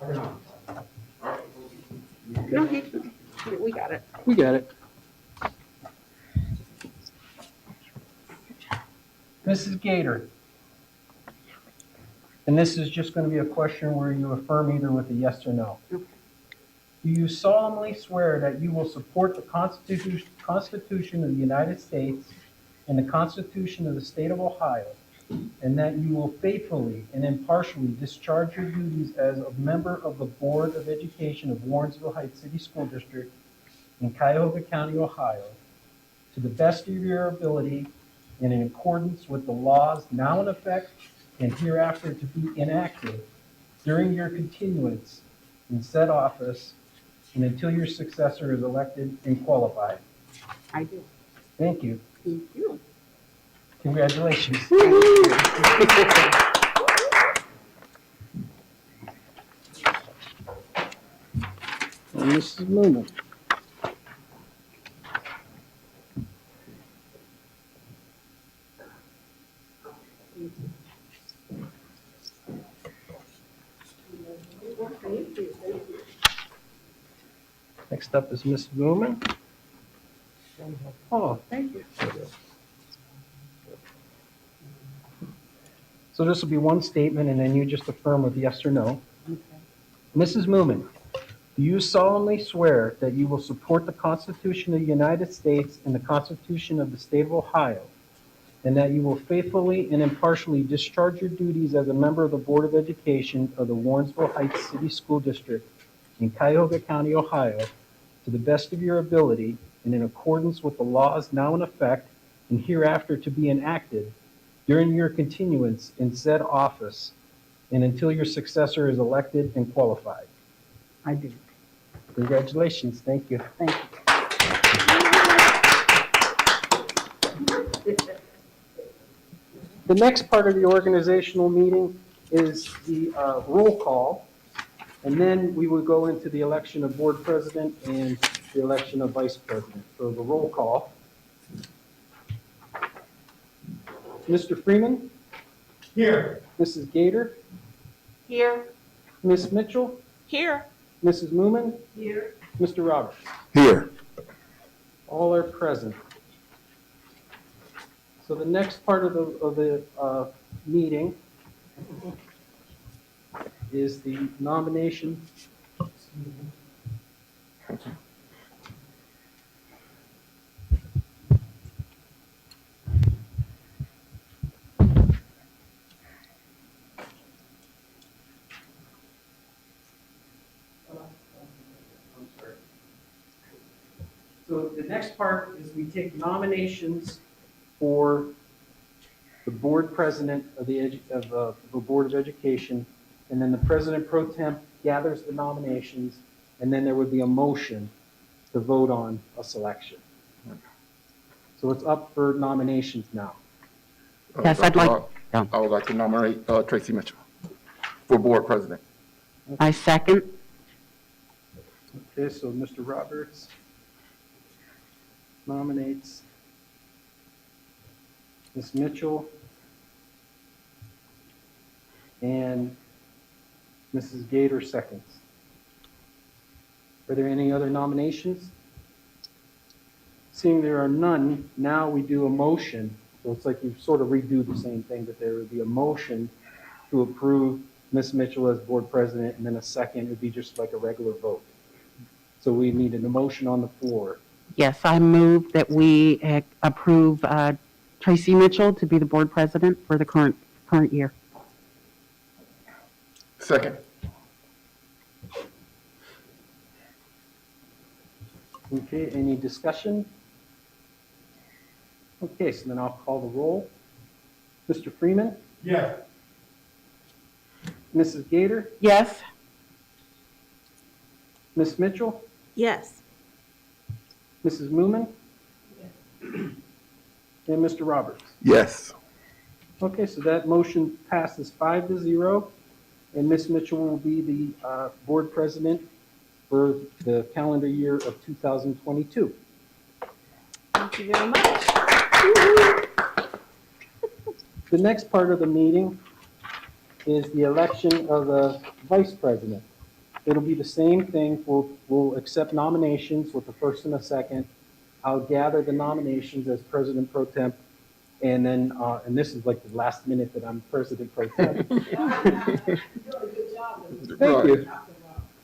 No, we got it. We got it. Mrs. Gator. And this is just going to be a question where you affirm either with a yes or no. Okay. Do you solemnly swear that you will support the Constitution of the United States and the Constitution of the State of Ohio, and that you will faithfully and impartially discharge your duties as a member of the Board of Education of Warrensville Heights City School District in Cuyahoga County, Ohio, to the best of your ability and in accordance with the laws now in effect and hereafter to be enacted during your continuance in said office and until your successor is elected and qualified? I do. Thank you. Thank you. Congratulations. And Mrs. Moomin. Next up is Mrs. Moomin. Oh, thank you. So this will be one statement, and then you just affirm with yes or no. Okay. Mrs. Moomin, do you solemnly swear that you will support the Constitution of the United States and the Constitution of the State of Ohio, and that you will faithfully and impartially discharge your duties as a member of the Board of Education of the Warrensville Heights City School District in Cuyahoga County, Ohio, to the best of your ability and in accordance with the laws now in effect and hereafter to be enacted during your continuance in said office and until your successor is elected and qualified? I do. Congratulations. Thank you. Thank you. The next part of the organizational meeting is the roll call, and then we will go into the election of board president and the election of vice president. So the roll call. Mr. Freeman? Here. Mrs. Gator? Here. Ms. Mitchell? Here. Mrs. Moomin? Here. Mr. Roberts? Here. All are present. So the next part of the meeting is the nomination. So the next part is we take nominations for the board president of the Board of Education, and then the president pro temp gathers the nominations, and then there would be a motion to vote on a selection. So it's up for nominations now. Yes, I'd like. I would like to nominate Tracy Mitchell for board president. I second. Okay, so Mr. Roberts nominates Ms. Mitchell and Mrs. Gator seconds. Are there any other nominations? Seeing there are none, now we do a motion. So it's like you sort of redo the same thing, but there would be a motion to approve Ms. Mitchell as board president, and then a second would be just like a regular vote. So we need an motion on the floor. Yes, I move that we approve Tracy Mitchell to be the board president for the current year. Second. Okay, any discussion? Okay, so then I'll call the roll. Mr. Freeman? Yes. Mrs. Gator? Yes. Ms. Mitchell? Yes. Mrs. Moomin? And Mr. Roberts? Yes. Okay, so that motion passes 5-0, and Ms. Mitchell will be the board president for the calendar year of 2022. Thank you very much. The next part of the meeting is the election of a vice president. It'll be the same thing. We'll accept nominations with the first and a second. I'll gather the nominations as President Pro Temp. And then, and this is like the last minute that I'm President Pro Temp. Thank you.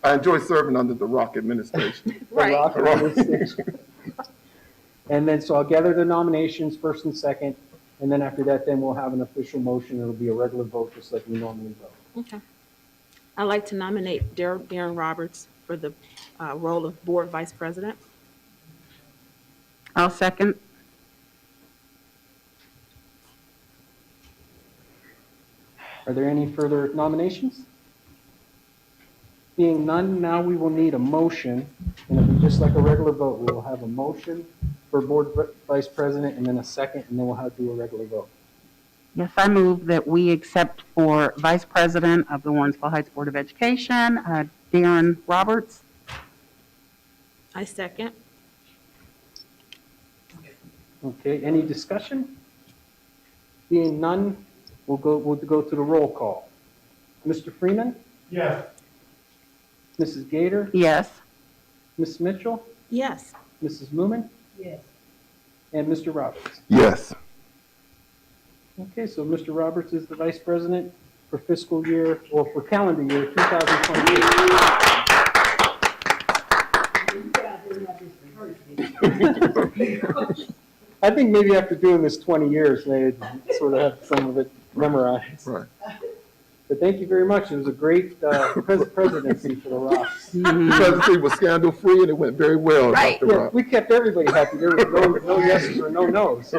I enjoy serving under the Rock administration. The Right. Rock administration. And then, so I'll gather the nominations, first and second, and then after that, then we'll have an official motion. It'll be a regular vote, just like we normally vote. Okay. I'd like to nominate Darren Roberts for the role of Board Vice President. I'll second. Are there any further nominations? Being none, now we will need a motion, and it'll be just like a regular vote. We will have a motion for Board Vice President, and then a second, and then we'll have to do a regular vote. Yes, I move that we accept for Vice President of the Warrensville Heights Board of Education, Darren Roberts. I second. Okay, any discussion? Being none, we'll go to the roll call. Mr. Freeman? Yes. Mrs. Gator? Yes. Ms. Mitchell? Yes. Mrs. Moomin? Yes. And Mr. Roberts? Yes. Okay, so Mr. Roberts is the Vice President for fiscal year, or for calendar year 2022. I think maybe after doing this 20 years, they sort of have some of it memorized. Right. But thank you very much. It was a great presidency for the Rocks. The presidency was scandal-free and it went very well, Right. Dr. Yeah, Rock. we kept everybody happy. There was no yeses or no nos.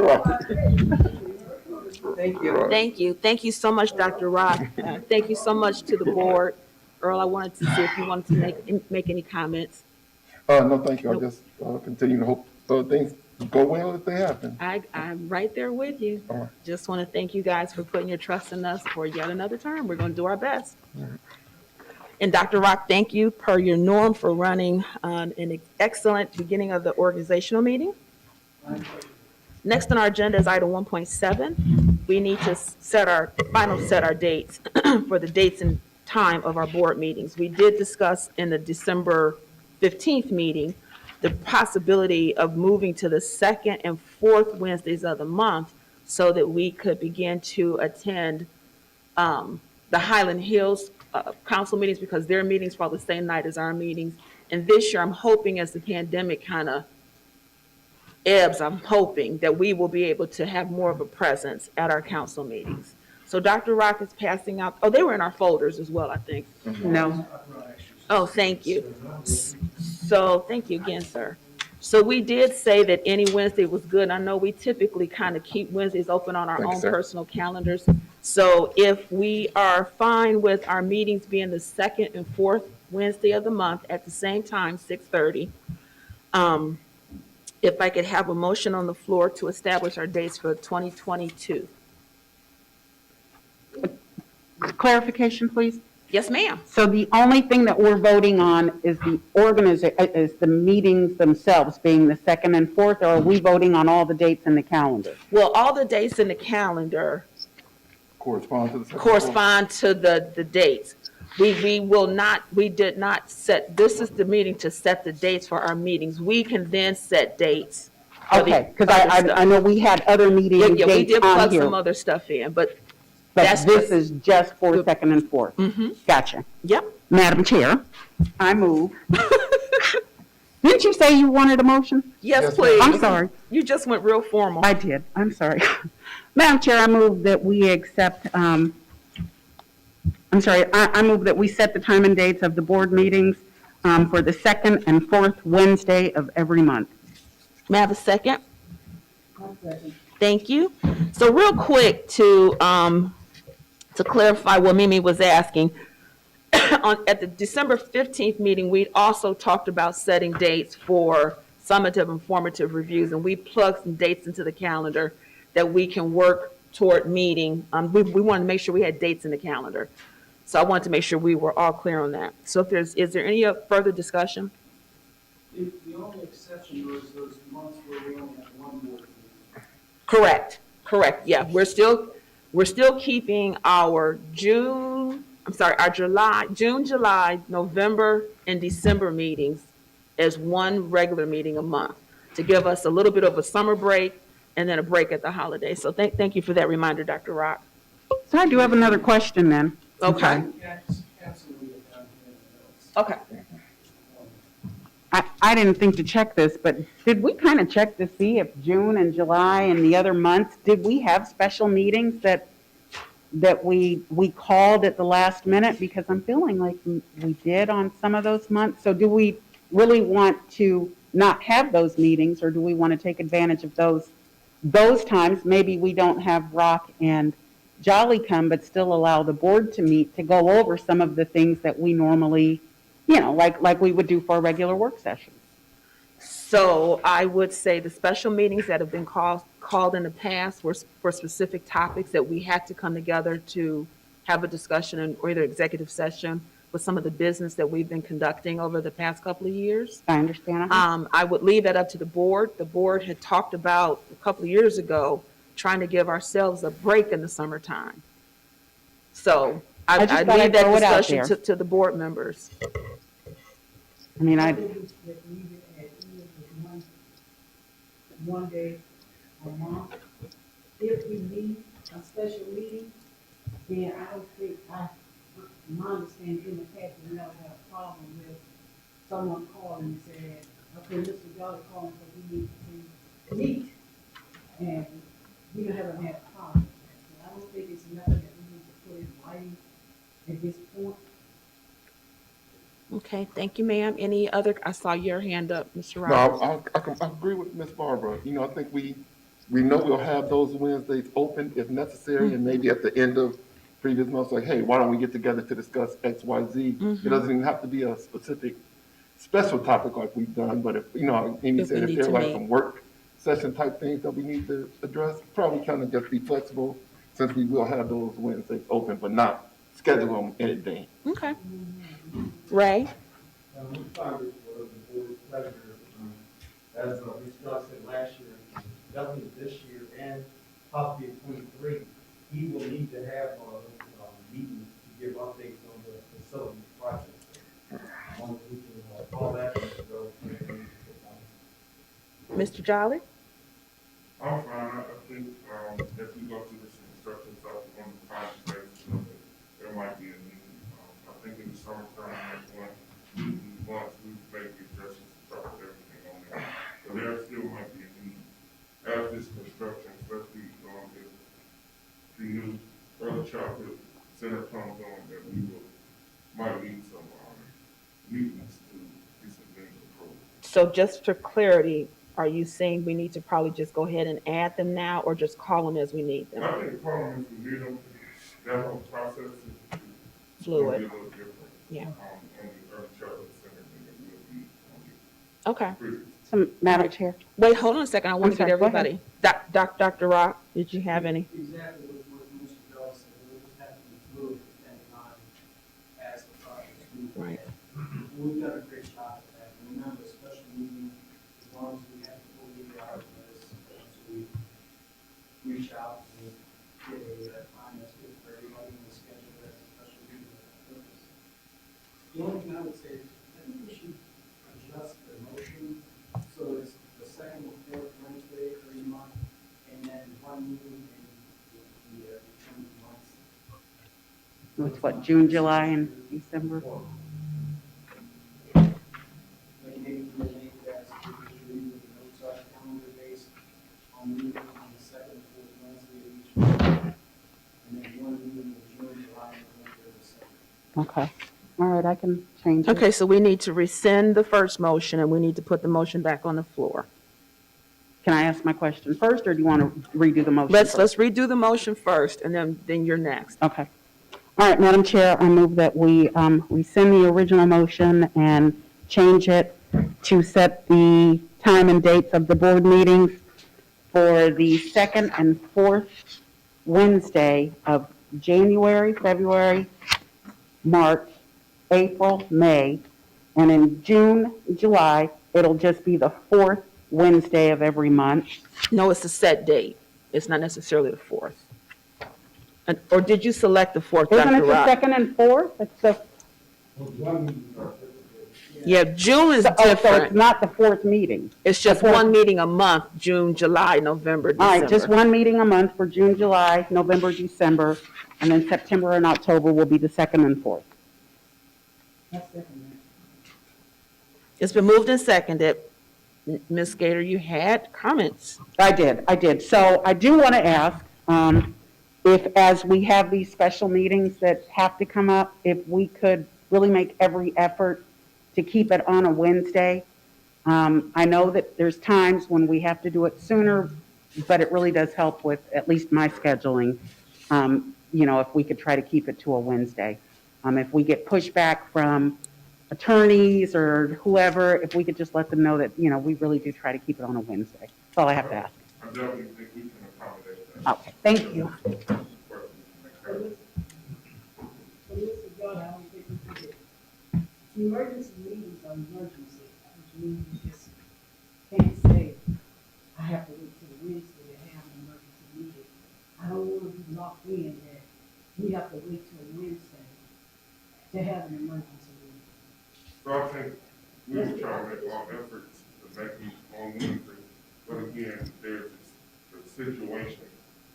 Thank you. Right. Thank you. Thank you so much, Dr. Rock. Thank you so much to the board. Earl, I wanted to see if you wanted to make any comments. No, thank you. I just continue to hope things go well if they happen. I'm right there with you. All right. Just want to thank you guys for putting your trust in us for yet another term. We're going to do our best. And Dr. Rock, thank you per your norm for running an excellent beginning of the organizational meeting. Next on our agenda is item 1.7. We need to set our dates for the dates and time of our board meetings. We did discuss in the December 15th meeting the possibility of moving to the second and fourth Wednesdays of the month so that we could begin to attend the Highland Hills council meetings, because their meetings fall the same night as our meetings. And this year, I'm hoping as the pandemic kind of ebbs, I'm hoping that we will be able to have more of a presence at our council meetings. So Dr. Rock is passing out, oh, they were in our folders as well, I think. No. Oh, thank you. So thank you again, sir. So we did say that any Wednesday was good. I know we typically kind of keep Wednesdays open on our Thank you, own sir. personal calendars. So if we are fine with our meetings being the second and fourth Wednesday of the month at the same time, 6:30, if I could have a motion on the floor to establish our dates for 2022. Clarification, please. Yes, ma'am. So the only thing that we're voting on is the meetings themselves being the second and fourth, or are we voting on all the dates in the calendar? Well, all the dates in the calendar Correspond to the second correspond to the dates. We did not set, this is the meeting to set the dates for our meetings. We can then set dates. for the Okay, because other stuff. I know we had other meeting Yeah, we dates did on plug here, some other stuff in, but but that's this just- is just for the- second and fourth. Gotcha. yep. Madam Chair, I move. Didn't you say you wanted a motion? Yes, Yes, please. I'm sorry. You just went real formal. I did. I'm sorry. Madam Chair, I move that we accept, I move that we set the time and dates of the board meetings for the second and fourth Wednesday of every month. May I have a second? Thank you. So real quick to clarify what Mimi was asking, at the December 15th meeting, we also talked about setting dates for summative and formative reviews, and we plugged some dates into the calendar that we can work toward meeting. We wanted to make sure we had dates in the calendar. So I wanted to make sure we were all clear on that. So is there any further discussion? The only exception was those months where we only had one board meeting. Correct. Yeah, we're still keeping our June June, July, November, and December meetings as one regular meeting a month to give us a little bit of a summer break and then a break at the holiday. So thank you for that reminder, Dr. Rock. So I do have another question then. Okay. Okay. I didn't think to check this, but did we kind of check to see if June and July and the other months, did we have special meetings that we called at the last minute? Because I'm feeling like we did on some of those months. So do we really want to not have those meetings, or do we want to take advantage of those times? Maybe we don't have Rock and Jolly come, but still allow the board to meet to go over some of the things that we normally, like we would do for a regular work session. So I would say the special meetings that have been called in the past were for specific topics that we had to come together to have a discussion or either executive session with some of the business that we've been conducting over the past couple of years. I understand. I would leave that up to the board. The board had talked about a couple of years ago trying to give ourselves a break in the summertime. So I just I'd thought leave I'd that throw it out discussion there. to the board members. I mean, one day a month. If we need a special meeting, then I don't think, my understanding in the past, we never had a problem with someone calling and saying, okay, Mr. Jolly calling, so we need to meet. And we haven't had a problem. So I don't think it's nothing that we need to put in writing at this point. Okay, thank you, ma'am. Any other, I saw your hand up, Mr. No, Roberts. I agree with Ms. Barbara. I think we know we'll have those Wednesdays open if necessary, and maybe at the end of previous months, like, hey, why don't we get together to discuss X, Y, Z? It doesn't even have to be a specific special topic like we've done, but if, Amy If said, we if need there to are like meet. some work session type things that we need to address, probably kind of just be flexible, since we will have those Wednesdays open, but not schedule them in advance. Okay. Ray? We found it was the board's pleasure, as we discussed it last year, definitely this year, and possibly in 23, he will need to have meetings to give updates on the facility project. We can call that and go. Mr. Jolly? I'm fine. I think if we go through this instructions of one of the projects, there might be a need. I think in the summertime, once we make the adjustments to start with everything on there, so there still might be a need. As this construction, especially if the new early childhood center comes on, that we might need some meetings to get some things approved. So just for clarity, are you saying we need to probably just go ahead and add them now or just call them as we need them? I think the problem is we need them, that whole process is Fluid. be a little different. Yeah. On the early childhood center than it will be on Okay. the previous. So, Madam Chair. Wait, hold on a second. I want I'm to get sorry, go ahead. everybody. Dr. Rock, did you have any? Exactly what Mr. Bell said, we just have to be fluid depending on as the project's moving. Right. We've done a great job at that. And remember, a special meeting, as long as we have the full meeting hours notice, so we reach out and get a time that's good for everybody in the schedule as a special meeting for that purpose. The only thing I would say is, I think we should adjust the motion so it's the second or fourth Wednesday every month, and then one meeting in the coming months. It's what, June, July, and December? Like maybe we make that with the notes on calendar based on meeting on the second or fourth Wednesday of each month. And then one meeting in June, July, and November the second. Okay. All right, I can change it. Okay, so we need to rescind the first motion and we need to put the motion back on the floor. Can I ask my question first, or do you want to redo the motion? Let's first? redo the motion first and then you're next. Okay. All right, Madam Chair, I move that we rescind the original motion and change it to set the time and dates of the board meetings for the second and fourth Wednesday of January, February, March, April, May, and in June, July, it'll just be the fourth Wednesday of every month. No, it's a set date. It's not necessarily the fourth. Or did you select the 4th, Isn't Dr. it the Rock? 2nd and 4th? It's the, Yeah, June is so it's different. not the 4th meeting. It's just the 4th. one meeting a month, June, July, November, All right, just December. one meeting a month for June, July, November, December, and then September and October will be the 2nd and 4th. That's second. It's been moved and seconded. Ms. Gator, you had comments. I did. So I do want to ask, if as we have these special meetings that have to come up, if we could really make every effort to keep it on a Wednesday. I know that there's times when we have to do it sooner, but it really does help with at least my scheduling. If we could try to keep it to a Wednesday. If we get pushback from attorneys or whoever, if we could just let them know that, we really do try to keep it on a Wednesday. That's all I have to ask. I definitely think we can accommodate that. Okay, thank you. So, Mr. Jordan, I don't think we forget. Emergency meetings are emergency, which means you just can't say, I have to wait till Wednesday to have an emergency meeting. I don't want to be locked in that we have to wait till Wednesday to have an emergency meeting. So I think we were trying to make all efforts to make these on Wednesday, but again, there's the situation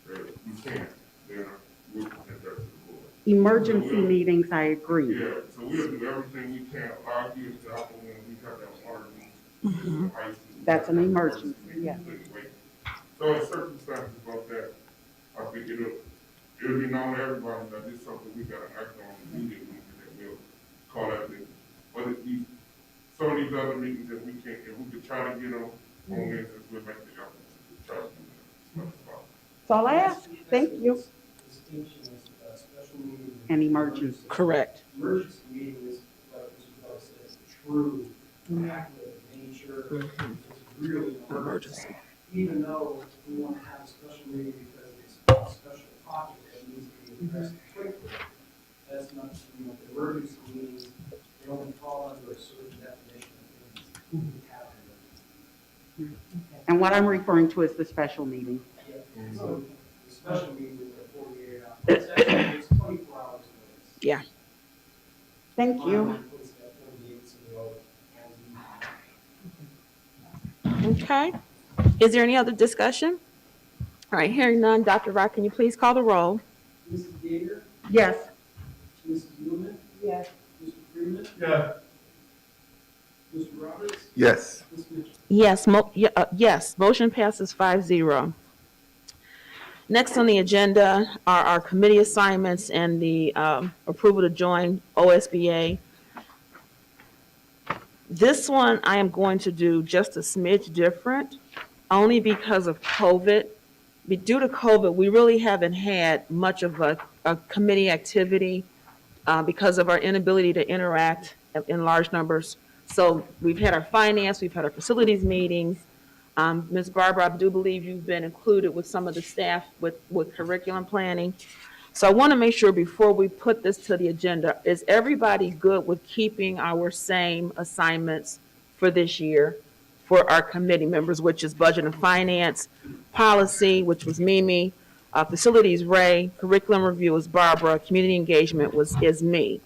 that you can't, then we'll present that to the board. Emergency meetings, I agree. Yeah, so we'll do everything we can, argue it out when we have that water meeting in high school. That's an emergency, yeah. So in circumstances like that, I think it'll be known to everybody that this is something we gotta act on immediately, and then we'll call that meeting. But if these, some of these other meetings that we can't, if we could try to get them on Wednesdays, we'll make the effort to try to do that as much as possible. That's all I ask. Thank you. Distinction is special meeting. And emergency. Correct. Emergency meeting is, like Mr. Bell said, true, immaculate nature. It's really an emergency. Even though we want to have a special meeting because it's a special topic that needs to be addressed quickly, that's not, the emergency meetings, they only fall under a certain definition of things we have in emergency. And what I'm referring to is the special meeting. Yeah. So the special meeting is like 48 hours. It's actually, it's 24 hours notice. Yeah. Thank you. Mine puts that 48, so as you- Okay. Is there any other discussion? All right, hearing none, Dr. Rock, can you please call the roll? Mrs. Gator, Yes. Mrs. Newman, Yes. Mr. Freeman, Yeah. Mr. Roberts, Yes. Ms. Mitchell. Yes, motion passes 5-0. Next on the agenda are our committee assignments and the approval to join OSBA. This one I am going to do just a smidge different, only because of COVID. Due to COVID, we really haven't had much of a committee activity because of our inability to interact in large numbers. So we've had our finance, we've had our facilities meetings. Ms. Barbara, I do believe you've been included with some of the staff with curriculum planning. So I want to make sure before we put this to the agenda, is everybody good with keeping our same assignments for this year for our committee members, which is budget and finance, policy, which was Mimi, facilities Ray, curriculum review is Barbara, community engagement is me.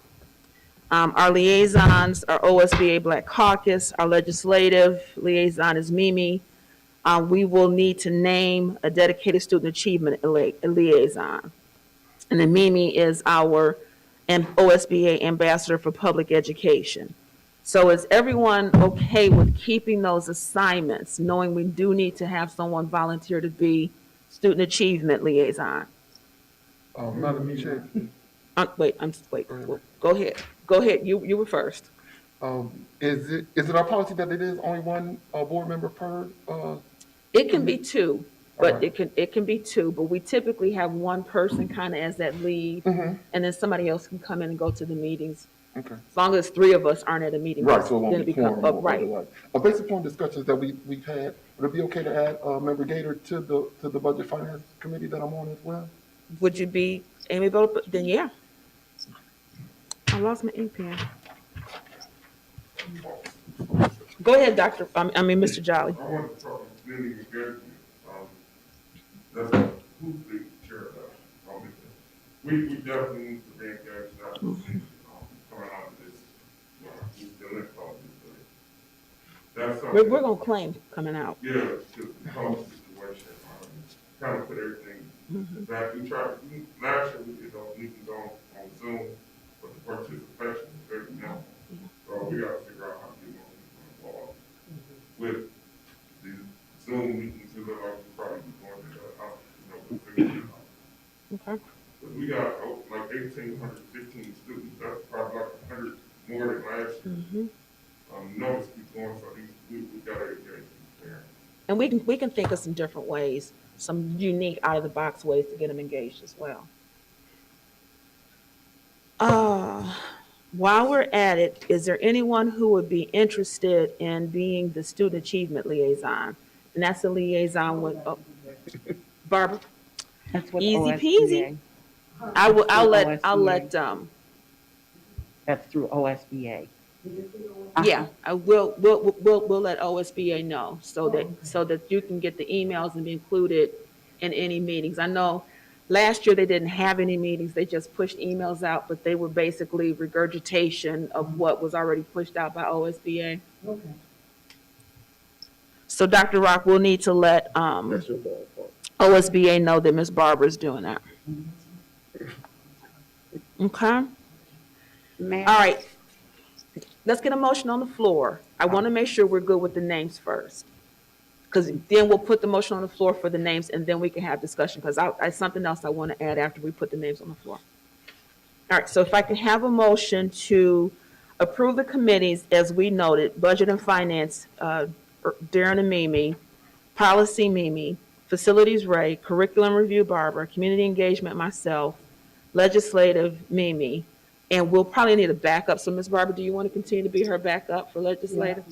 Our liaisons are OSBA Black Caucus, our legislative liaison is Mimi. We will need to name a dedicated student achievement liaison. And then Mimi is our OSBA ambassador for public education. So is everyone okay with keeping those assignments, knowing we do need to have someone volunteer to be student achievement liaison? Madam Chair, Wait, go ahead. Go ahead, you were first. is it our policy that it is only one board member per? It can be two, but Alright. it can be two, but we typically have one person kind of as that lead, and then somebody else can come in and go to the meetings. Okay. As long as three of us aren't at a meeting. Right, so it then won't be become- quorum. Right. Based upon discussions that we've had, would it be okay to add Member Gator to the Budget Finance Committee that I'm on as well? Would you be amiable? Then yeah. I lost my ink pen. Go ahead, Mr. Jolly. I want to talk about community engagement. That's who's the chair of that. we definitely need to re-engage that, coming out of this, we still in COVID, but that's We're something. gonna claim coming out. Yeah, just the COVID situation, kind of put everything back. We tried, last year, we did those meetings on Zoom, but the participation is very minimal. So we gotta figure out how to get more people involved. With the Zoom meetings, it look like we probably be going to we'll figure it out. Okay. But we got like 1,815 students, that's probably like 100 more than last year. Notice keep going, so we gotta engage these parents. And we can think of some different ways, some unique out of the box ways to get them engaged as well. While we're at it, is there anyone who would be interested in being the student achievement liaison? And that's a liaison with Barbara. That's what Easy OSBA. peasy. I'll let That's through OSBA. yeah, we'll let OSBA know so that you can get the emails and be included in any meetings. I know last year they didn't have any meetings, they just pushed emails out, but they were basically regurgitation of what was already pushed out by OSBA. Okay. So Dr. Rock will need to let That's your ballpark. OSBA know that Ms. Barbara's doing that. Okay, all right. Let's get a motion on the floor. I want to make sure we're good with the names first. Because then we'll put the motion on the floor for the names and then we can have discussion because I something else I want to add after we put the names on the floor. All right, so if I can have a motion to approve the committees as we noted, Budget and Finance, Darren and Mimi, Policy Mimi, Facilities Ray, Curriculum Review Barbara, Community Engagement myself, Legislative Mimi, and we'll probably need a backup. So Ms. Barbara, do you want to continue to be her backup for legislative?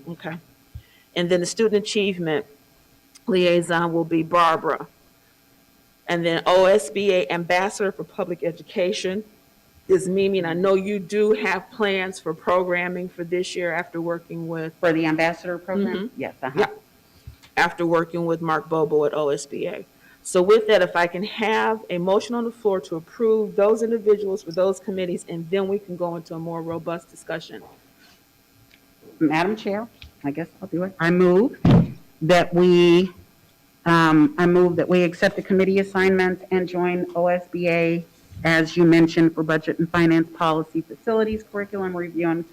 Okay. And then the Student Achievement Liaison will be Barbara. And then OSBA Ambassador for Public Education is Mimi. And I know you do have plans for programming for this year after working with, For the ambassador program? Yes, yeah, after working with Mark Bobo at OSBA. So with that, if I can have a motion on the floor to approve those individuals for those committees, and then we can go into a more robust discussion. Madam Chair, I guess I'll do it. I move that we accept the committee assignments and join OSBA, as you mentioned, for budget and finance policy, facilities, curriculum review, and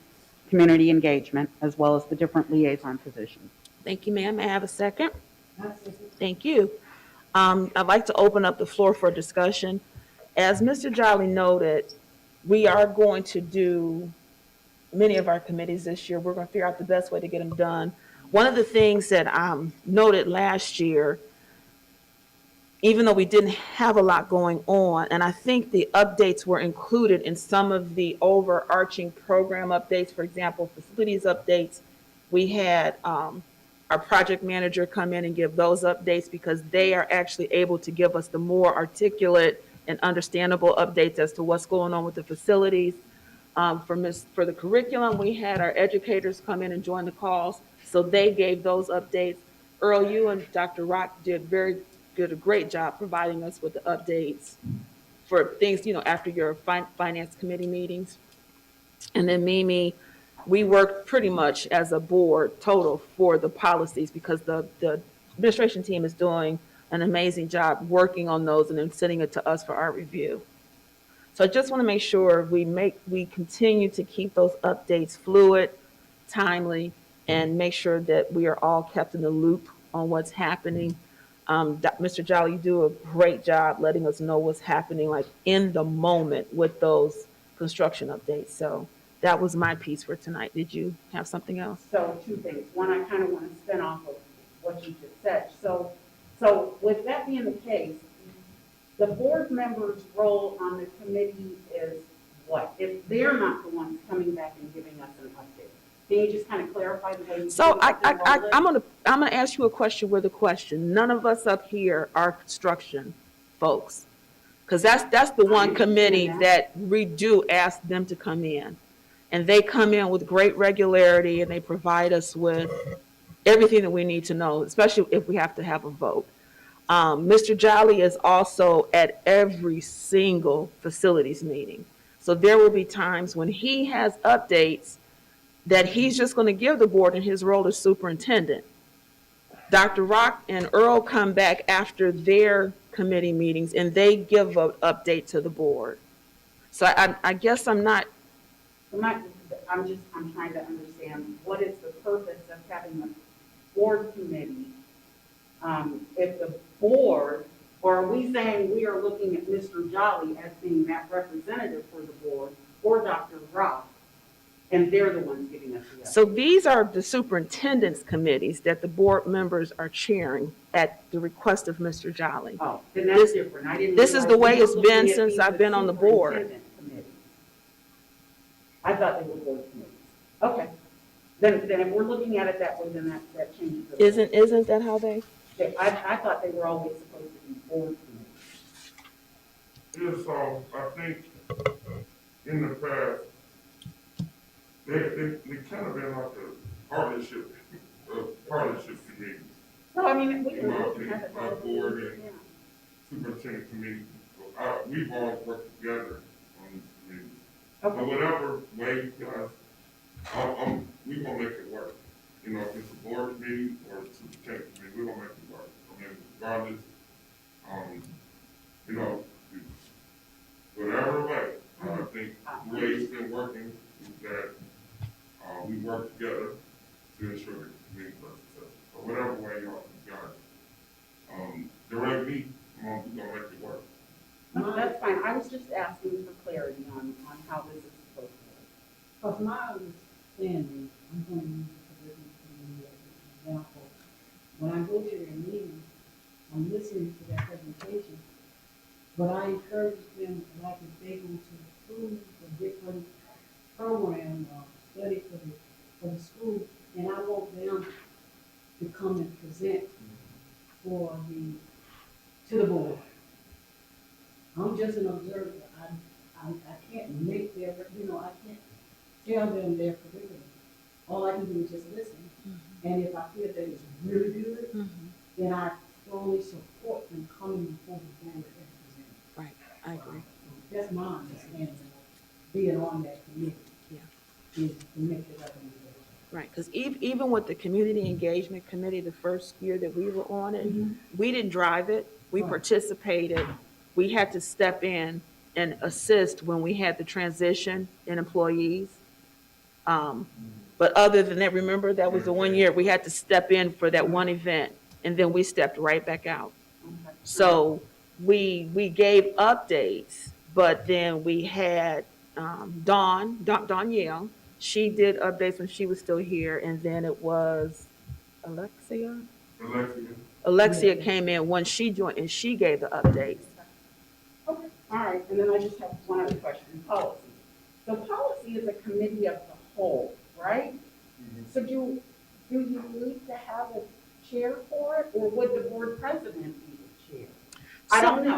community engagement, as well as the different liaison positions. Thank you, ma'am. May I have a second? Thank you. I'd like to open up the floor for discussion. As Mr. Jolly noted, we are going to do many of our committees this year. We're going to figure out the best way to get them done. One of the things that noted last year, even though we didn't have a lot going on, and I think the updates were included in some of the overarching program updates, for example, facilities updates, we had our project manager come in and give those updates because they are actually able to give us the more articulate and understandable updates as to what's going on with the facilities. For the curriculum, we had our educators come in and join the calls, so they gave those updates. Earl, you and Dr. Rock did a great job providing us with the updates for things, after your finance committee meetings. And then Mimi, we worked pretty much as a board total for the policies because the administration team is doing an amazing job working on those and then sending it to us for our review. So I just want to make sure we continue to keep those updates fluid, timely, and make sure that we are all kept in the loop on what's happening. Mr. Jolly, you do a great job letting us know what's happening like in the moment with those construction updates. So that was my piece for tonight. Did you have something else? So two things. One, I kind of want to spin off of what you just said. So with that being the case, the board member's role on the committee is what? If they're not the ones coming back and giving us an update. Can you just kind of clarify the way? So I'm gonna ask you a question with a question. None of us up here are construction folks, because that's the one committee that we do ask them to come in, and they come in with great regularity and they provide us with everything that we need to know, especially if we have to have a vote. Mr. Jolly is also at every single facilities meeting. So there will be times when he has updates that he's just going to give the board in his role as superintendent. Dr. Rock and Earl come back after their committee meetings and they give an update to the board. So I guess I'm not, I'm trying to understand, what is the purpose of having a board committee? If the board, or are we saying we are looking at Mr. Jolly as being that representative for the board, or Dr. Rock, and they're the ones giving us the update? so these are the superintendent's committees that the board members are chairing at the request of Mr. Jolly. Oh, then that's different. I didn't. This is realize the way we were it's looking been at since these I've as been on the board. superintendent committees. I thought they were board committees. Okay. Then if we're looking at it that way, then that changes it. Isn't that how they? I thought they were always supposed to be board committees. Yeah, so I think in the past, they kind of been like a partnership committee. No, I mean, we In can my look opinion, at it. our board and superintendent committee, we've always worked together on these committees. So Okay. whatever way you guys, we gonna make it work. You know, if it's a board committee or a superintendent committee, we gonna make it work. I mean, regardless, you know, whatever way, I think the way it's been working is that, we work together to ensure that the committee was successful. So whatever way y'all got, direct me, we gonna make it work. No, that's fine. I was just asking for clarity on how this is supposed to work. Because my understanding, I'm going to use the business community as an example. When I go to their meetings, I'm listening to their presentation, but I encourage them, like if they go to the school, the different program or study for the school, and I want them to come and present to the board. I'm just an observer. I can't make their, I can't tell them their curriculum. All I can do is just listen. And if I feel that it's really good, then I strongly support them coming before the board and presenting. Right, I agree. That's my understanding of being on that committee. Yeah. Is to make the recommendation. Right, because even with the community engagement committee, the first year that we were on it, we didn't drive it, we Right. participated. We had to step in and assist when we had the transition in employees. But other than that, remember, that was the 1 year, we had to step in for that one event, and then we stepped right back out. Okay. So we gave updates, but then we had Dawn she did updates when she was still here, and then it was Alexia came in when she joined, and she gave the updates. Okay, all right, and then I just have one other question, policy. So policy is a committee of the whole, right? So do you need to have a chair for it, or would the board president be the chair? I don't know.